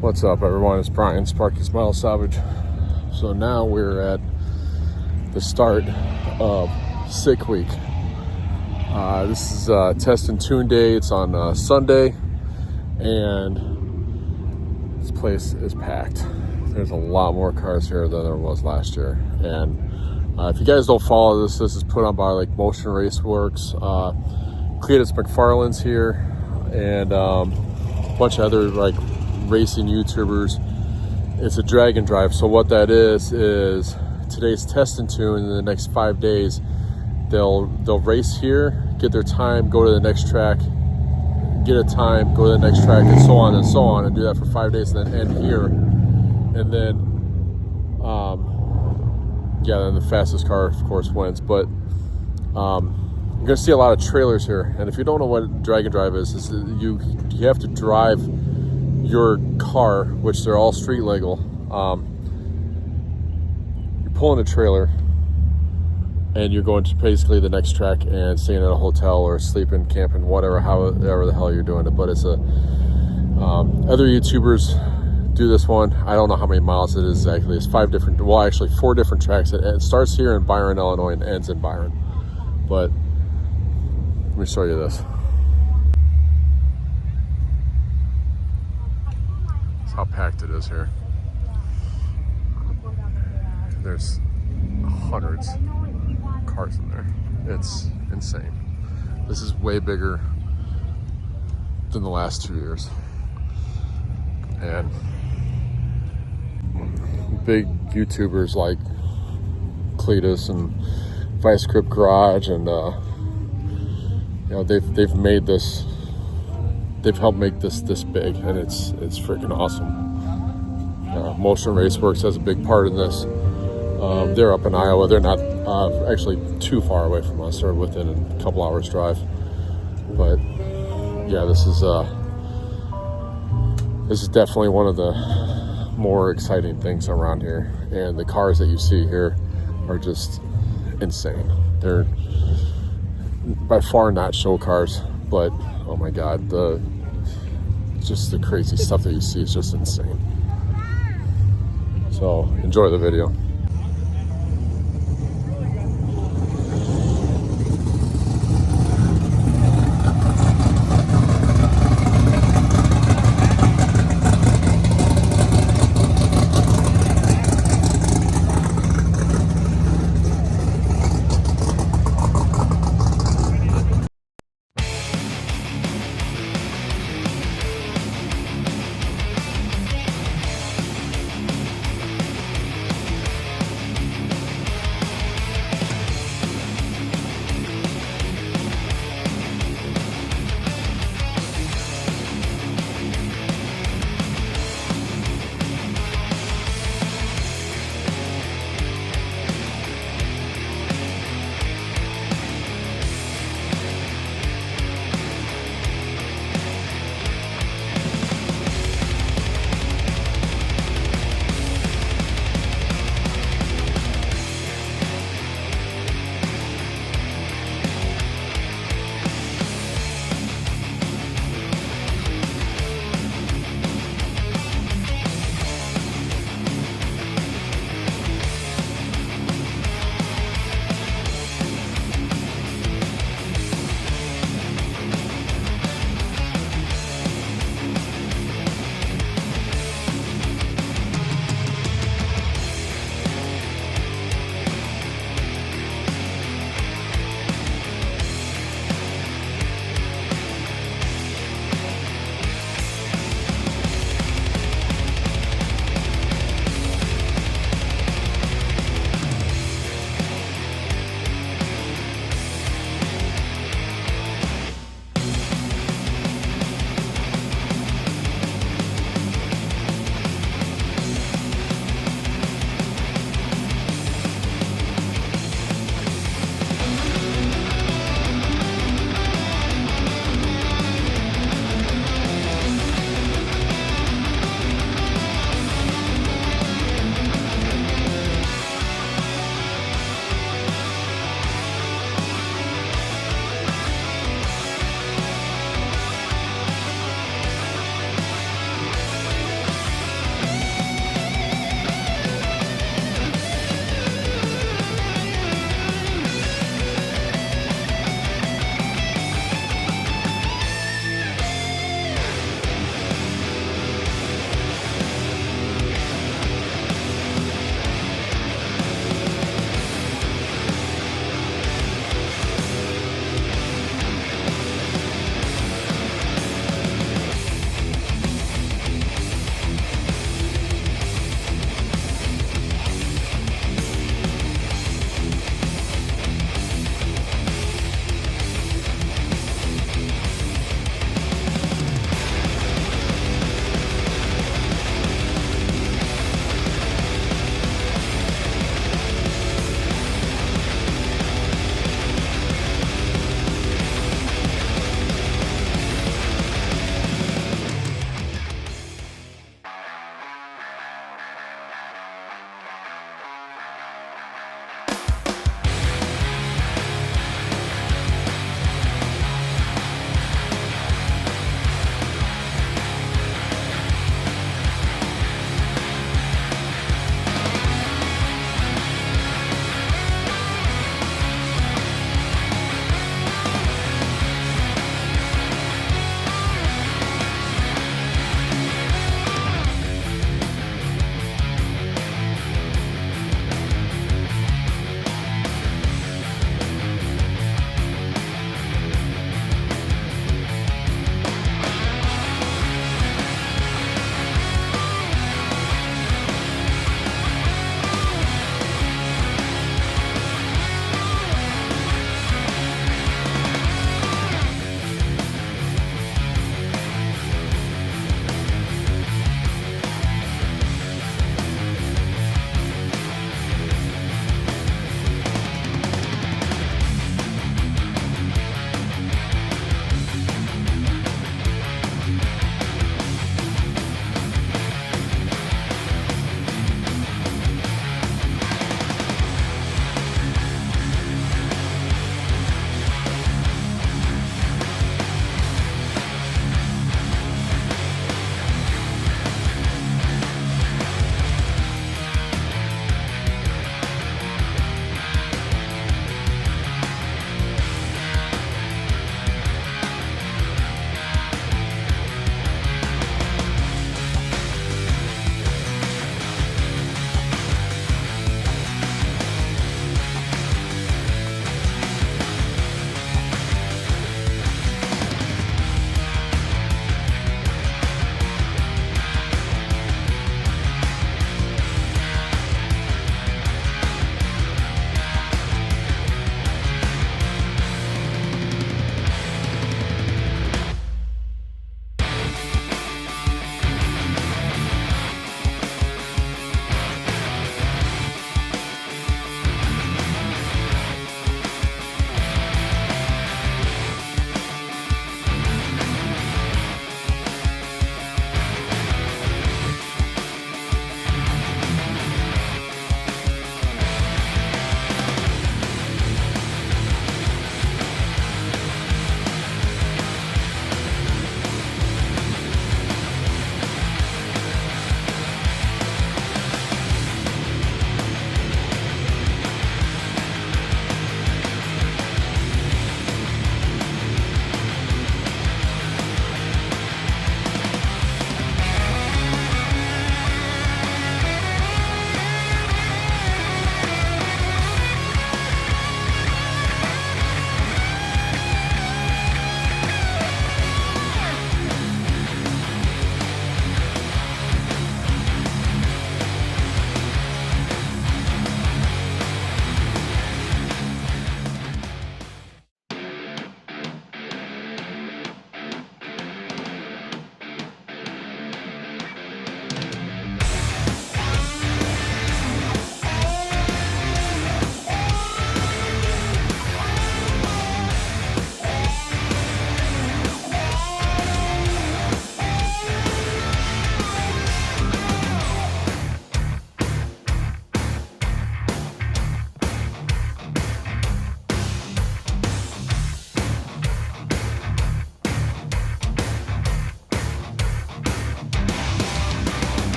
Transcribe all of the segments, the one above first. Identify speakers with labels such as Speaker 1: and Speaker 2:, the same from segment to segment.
Speaker 1: What's up, everyone? It's Brian, Sparky Salvage. So now we're at the start of Sick Week. This is Test and Tune Day. It's on Sunday, and this place is packed. There's a lot more cars here than there was last year. And if you guys don't follow this is put on by like Motion Race Works. Cletus McFarland's here, and a bunch of other like racing YouTubers. It's a drag and drive. So what that is today's Test and Tune. In the next 5 days, they'll race here, get their time, go to the next track, get a time, go to the next track, and so on, and do that for 5 days, and then end here. And then then the fastest car, of course, wins. But you're gonna see a lot of trailers here. And if you don't know what drag and drive is you have to drive your car, which they're all street legal. You're pulling a trailer and you're going to basically the next track and staying at a hotel or sleeping, camping, however the hell you're doing it. But it's other YouTubers do this one. I don't know how many miles it is exactly. It's 4 different tracks. It starts here in Byron, Illinois, and ends in Byron. But let me show you this. How packed it is here. There's hundreds of cars in there. It's insane. This is way bigger than the last 2 years. And big YouTubers like Cletus and Vice Grip Garage, and they've made this. They've helped make this big, and it's freaking awesome. Motion Race Works has a big part in this. They're up in Iowa. They're not actually too far away from us. They're within a couple hours drive. But yeah, this is definitely one of the more exciting things around here. And the cars that you see here are just insane. They're by far not show cars, but oh my God, the crazy stuff that you see is just insane. So enjoy the video.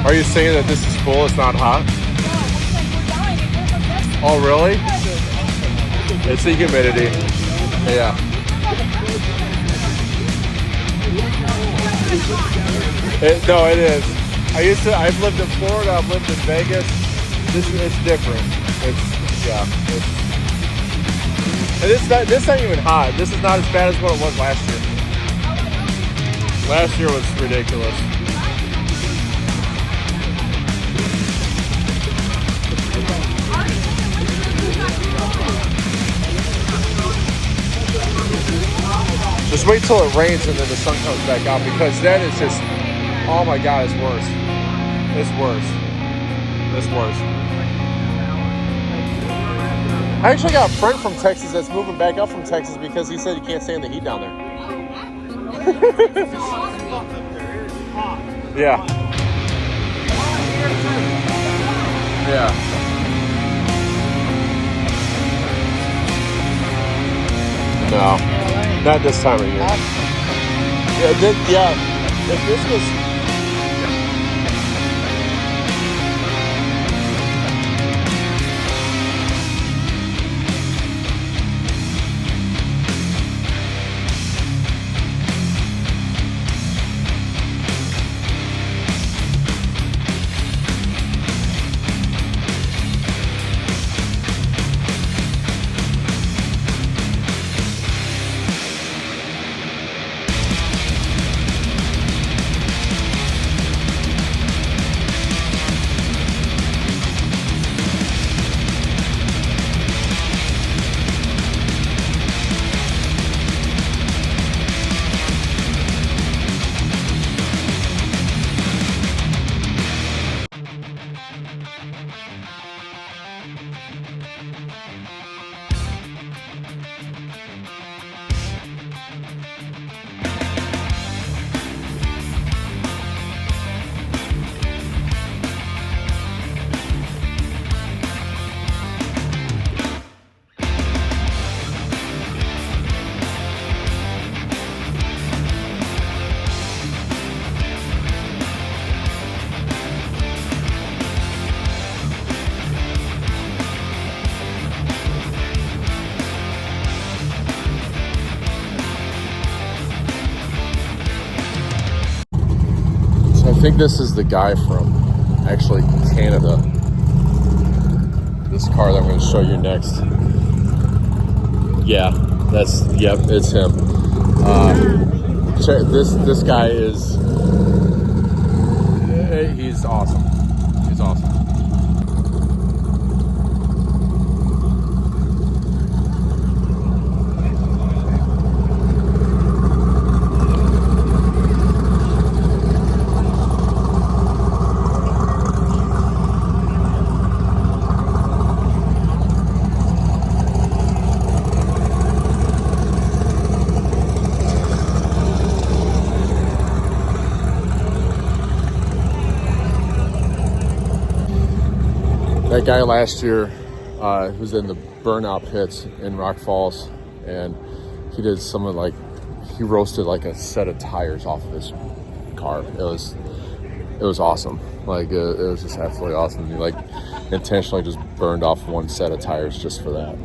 Speaker 1: Are you saying that this is full? It's not hot? Oh, really? It's the humidity. Yeah. No, it is. I've lived in Florida. I've lived in Vegas. It's different. And this not even hot. This is not as bad as what it was last year. Last year was ridiculous. Just wait till it rains and then the sun comes back out, because then it's just, oh my God, it's worse. It's worse. It's worse. I actually got a friend from Texas that's moving back up from Texas because he said he can't stand the heat down there. Yeah. Yeah. No. Not this time of year. Yeah, if this was... I think this is the guy from, actually, Canada. This car that I'm going to show you next. Yeah, yep, it's him. This guy is, he's awesome. He's awesome. That guy last year was in the burnout pits in Rock Falls, and he did he roasted like a set of tires off of his car. It was awesome. Like it was just absolutely awesome. He like intentionally just burned off one set of tires just for that.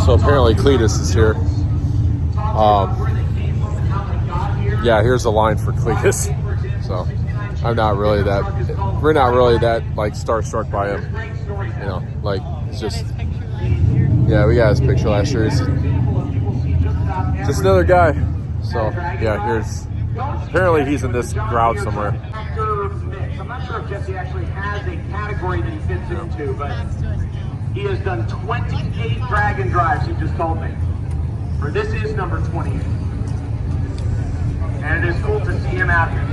Speaker 1: So apparently Cletus is here. Yeah, here's the line for Cletus. So we're not really that like starstruck by him. You know, like it's just, yeah, we got his picture last year. He's just another guy. So yeah, apparently he's in this crowd somewhere.
Speaker 2: I'm not sure if Jesse actually has a category that he fits into, but he has done 28 drag and drives, he just told me. Or this is number 28. And it is cool to see him out here.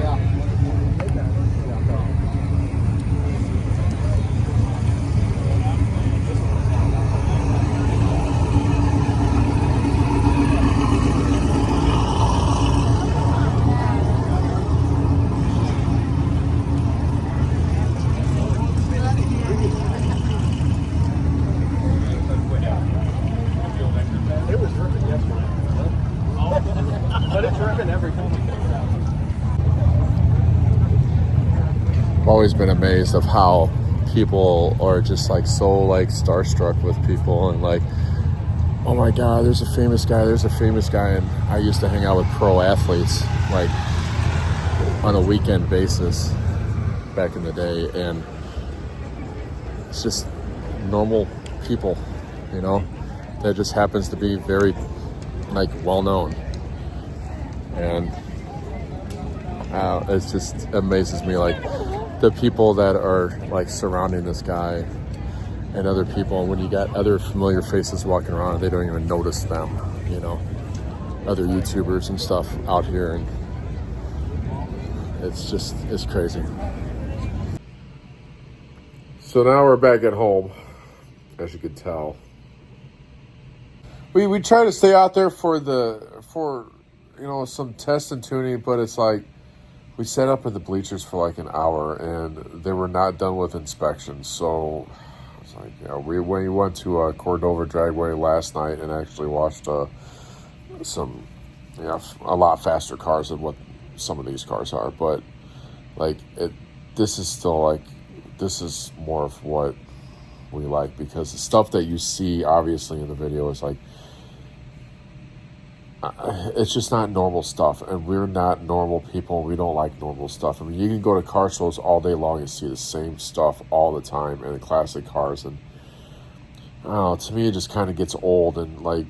Speaker 1: I've always been amazed of how people are just like so like starstruck with people and like, oh my God, there's a famous guy. And I used to hang out with pro athletes like on a weekend basis back in the day, and it's just normal people, you know, that just happens to be very like well known. And it just amazes me, like the people that are like surrounding this guy and other people, and when you got other familiar faces walking around, they don't even notice them, you know, other YouTubers and stuff out here, and it's crazy. So now we're back at home, as you can tell. We try to stay out there for you know, some test and tuning, but it's like we sat up in the bleachers for like an hour and they were not done with inspections. So it's like, you know, we went to Cordova Dragway last night and actually watched a lot faster cars than what some of these cars are. But like this is more of what we like, because the stuff that you see obviously in the video is like, it's just not normal stuff, and we're not normal people. We don't like normal stuff. I mean, you can go to car shows all day long and see the same stuff all the time in the classic cars, and I don't know, to me it just kind of gets old. And like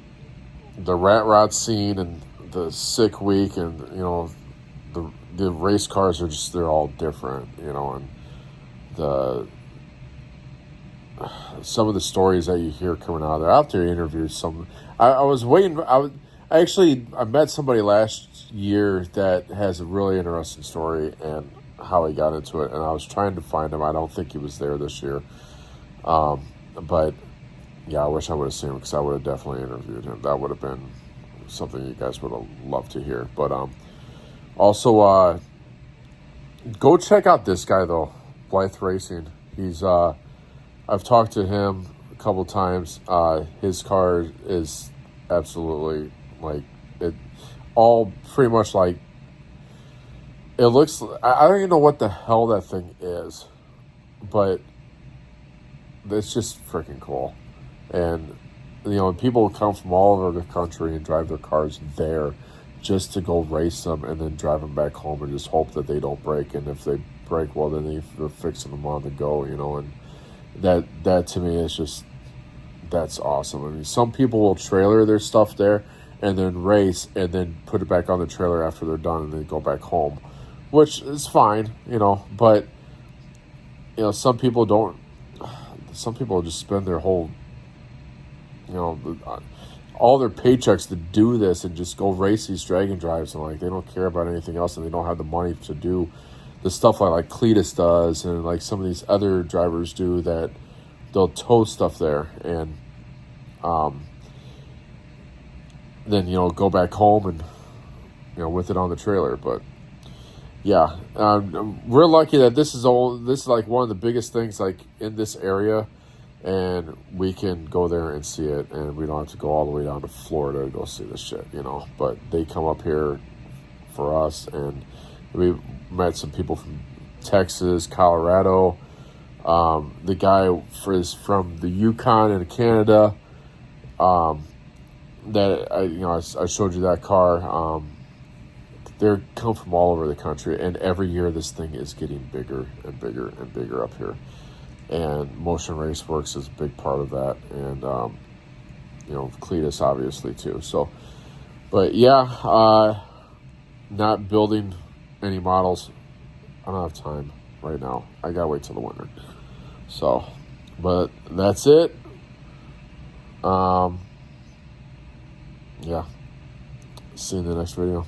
Speaker 1: the rat rod scene and the sick week, and you know, the race cars are just, they're all different, you know, and some of the stories that you hear coming out, they're out there interviews. I met somebody last year that has a really interesting story and how he got into it, and I was trying to find him. I don't think he was there this year. But yeah, I wish I would have seen him, because I would have definitely interviewed him. That would have been something you guys would have loved to hear. But also, go check out this guy though, Blythe Racing. I've talked to him a couple times. His car is absolutely like it, all pretty much like it looks. I don't even know what the hell that thing is, but it's just freaking cool. And you know, people come from all over the country and drive their cars there just to go race them and then drive them back home and just hope that they don't break. And if they break, well, then they're fixing them on the go, you know. And that to me is just, that's awesome. I mean, some people will trailer their stuff there and then race and then put it back on the trailer after they're done and then go back home, which is fine, you know. But you know, some people just spend their whole, you know, all their paychecks to do this and just go race these drag and drives, and like they don't care about anything else, and they don't have the money to do the stuff like Cletus does and like some of these other drivers do, that they'll tow stuff there and then, you know, go back home and, you know, with it on the trailer. But yeah, we're lucky that this is like one of the biggest things like in this area, and we can go there and see it, and we don't have to go all the way down to Florida to go see this shit, you know. But they come up here for us, and we met some people from Texas, Colorado. The guy is from the Yukon in Canada. that I showed you that car. They come from all over the country, and every year this thing is getting bigger and bigger and bigger up here. And Motion Raceworks is a big part of that, and Cletus obviously too. So, but yeah, not building any models. I don't have time right now. I gotta wait till the winter. So, but that's it. Yeah. See you in the next video.